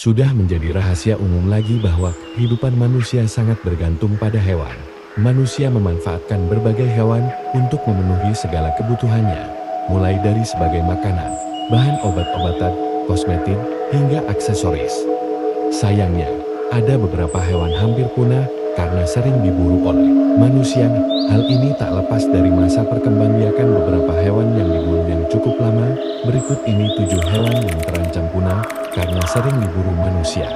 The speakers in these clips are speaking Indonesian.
Sudah menjadi rahasia umum lagi bahwa kehidupan manusia sangat bergantung pada hewan. Manusia memanfaatkan berbagai hewan untuk memenuhi segala kebutuhannya, mulai dari sebagai makanan, bahan obat-obatan, kosmetik, hingga aksesoris. Sayangnya, ada beberapa hewan hampir punah karena sering diburu oleh manusia. Hal ini tak lepas dari masa perkembangbiakan beberapa hewan yang diburu yang cukup lama. Berikut ini 7 hewan yang terancam punah karena sering diburu manusia.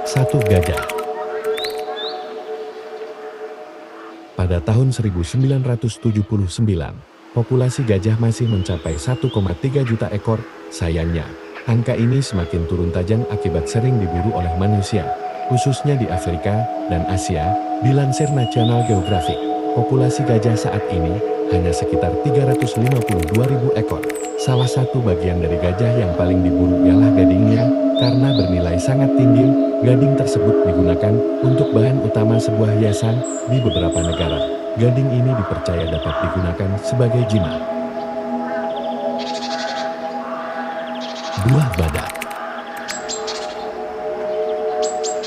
1. Gajah. Pada tahun 1979, populasi gajah masih mencapai 1,3 juta ekor. Sayangnya, angka ini semakin turun tajam akibat sering diburu oleh manusia, khususnya di Afrika dan Asia. Dilansir National Geographic, populasi gajah saat ini hanya sekitar 352.000 ekor. Salah satu bagian dari gajah yang paling diburu ialah gadingnya. Karena bernilai sangat tinggi, gading tersebut digunakan untuk bahan utama sebuah hiasan di beberapa negara. Gading ini dipercaya dapat digunakan sebagai jimat. 2. Badak.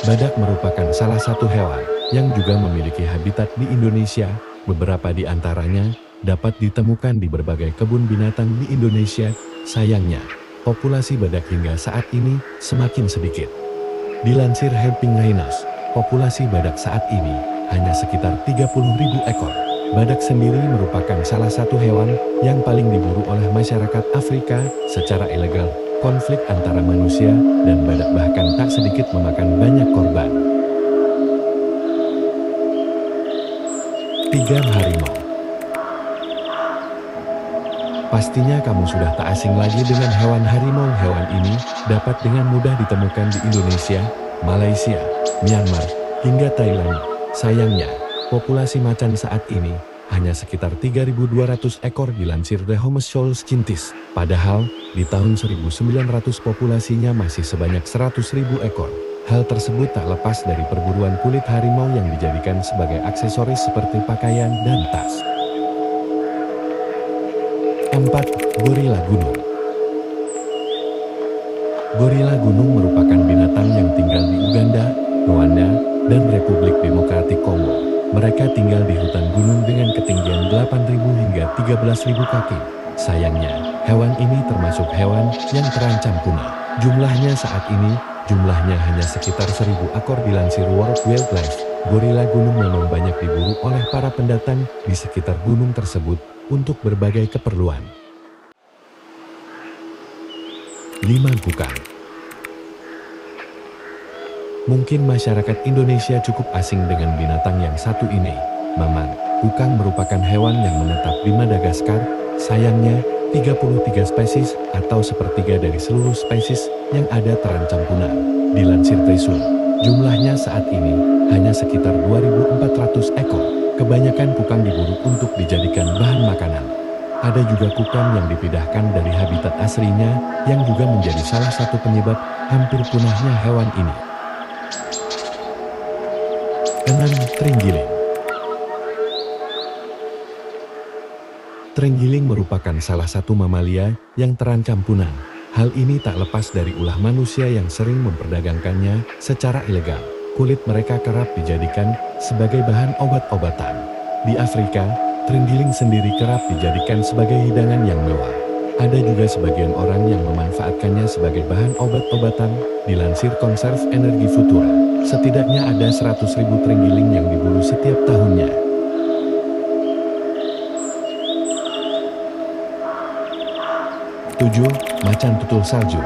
Badak merupakan salah satu hewan yang juga memiliki habitat di Indonesia. Beberapa di antaranya dapat ditemukan di berbagai kebun binatang di Indonesia. Sayangnya, populasi badak hingga saat ini semakin sedikit. Dilansir Helping Rhinos, populasi badak saat ini hanya sekitar 30.000 ekor. Badak sendiri merupakan salah satu hewan yang paling diburu oleh masyarakat Afrika secara ilegal. Konflik antara manusia dan badak bahkan tak sedikit memakan banyak korban. 3. Harimau. Pastinya kamu sudah tak asing lagi dengan hewan harimau. Hewan ini dapat dengan mudah ditemukan di Indonesia, Malaysia, Myanmar, hingga Thailand. Sayangnya, populasi macan saat ini hanya sekitar 3.200 ekor dilansir The Homoshoals Scientist. Padahal, di tahun 1900 populasinya masih sebanyak 100.000 ekor. Hal tersebut tak lepas dari perburuan kulit harimau yang dijadikan sebagai aksesoris seperti pakaian dan tas. 4. Gorila gunung. Gorila gunung merupakan binatang yang tinggal di Uganda, Rwanda, dan Republik Demokratik Kongo. Mereka tinggal di hutan gunung dengan ketinggian 8.000 hingga 13.000 kaki. Sayangnya, hewan ini termasuk hewan yang terancam punah. Jumlahnya saat ini, hanya sekitar 1.000 ekor dilansir World Wildlife. Gorila gunung memang banyak diburu oleh para pendatang di sekitar gunung tersebut untuk berbagai keperluan. 5. Kukang. Mungkin masyarakat Indonesia cukup asing dengan binatang yang satu ini. Mamang, kukang merupakan hewan yang menetap di Madagaskar. Sayangnya, 33 spesies atau sepertiga dari seluruh spesies yang ada terancam punah. Dilansir Taisun, jumlahnya saat ini hanya sekitar 2.400 ekor. Kebanyakan kukang diburu untuk dijadikan bahan makanan. Ada juga kukang yang dipindahkan dari habitat aslinya yang juga menjadi salah satu penyebab hampir punahnya hewan ini. 6. Terenggiling. Terenggiling merupakan salah satu mamalia yang terancam punah. Hal ini tak lepas dari ulah manusia yang sering memperdagangkannya secara ilegal. Kulit mereka kerap dijadikan sebagai bahan obat-obatan. Di Afrika, terenggiling sendiri kerap dijadikan sebagai hidangan yang mewah. Ada juga sebagian orang yang memanfaatkannya sebagai bahan obat-obatan. Dilansir Conserve Energy Futura, setidaknya ada 100.000 terenggiling yang diburu setiap tahunnya. 7. Macan tutul salju.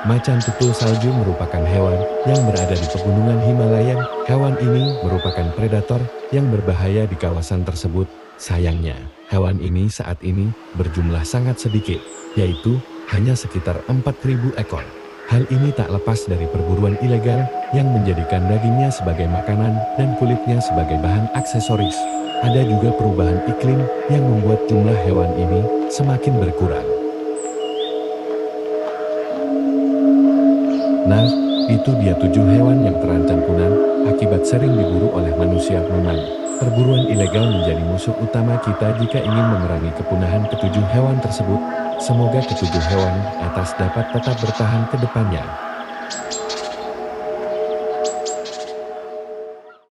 Macan tutul salju merupakan hewan yang berada di pegunungan Himalaya. Hewan ini merupakan predator yang berbahaya di kawasan tersebut. Sayangnya, hewan ini saat ini berjumlah sangat sedikit, yaitu hanya sekitar 4.000 ekor. Hal ini tak lepas dari perburuan ilegal yang menjadikan dagingnya sebagai makanan dan kulitnya sebagai bahan aksesoris. Ada juga perubahan iklim yang membuat jumlah hewan ini semakin berkurang. Nah, itu dia 7 hewan yang terancam punah. Akibat sering diburu oleh manusia, memang perburuan ilegal menjadi musuh utama kita jika ingin memerangi kepunahan ketujuh hewan tersebut. Semoga ketujuh hewan atas dapat tetap bertahan ke depannya.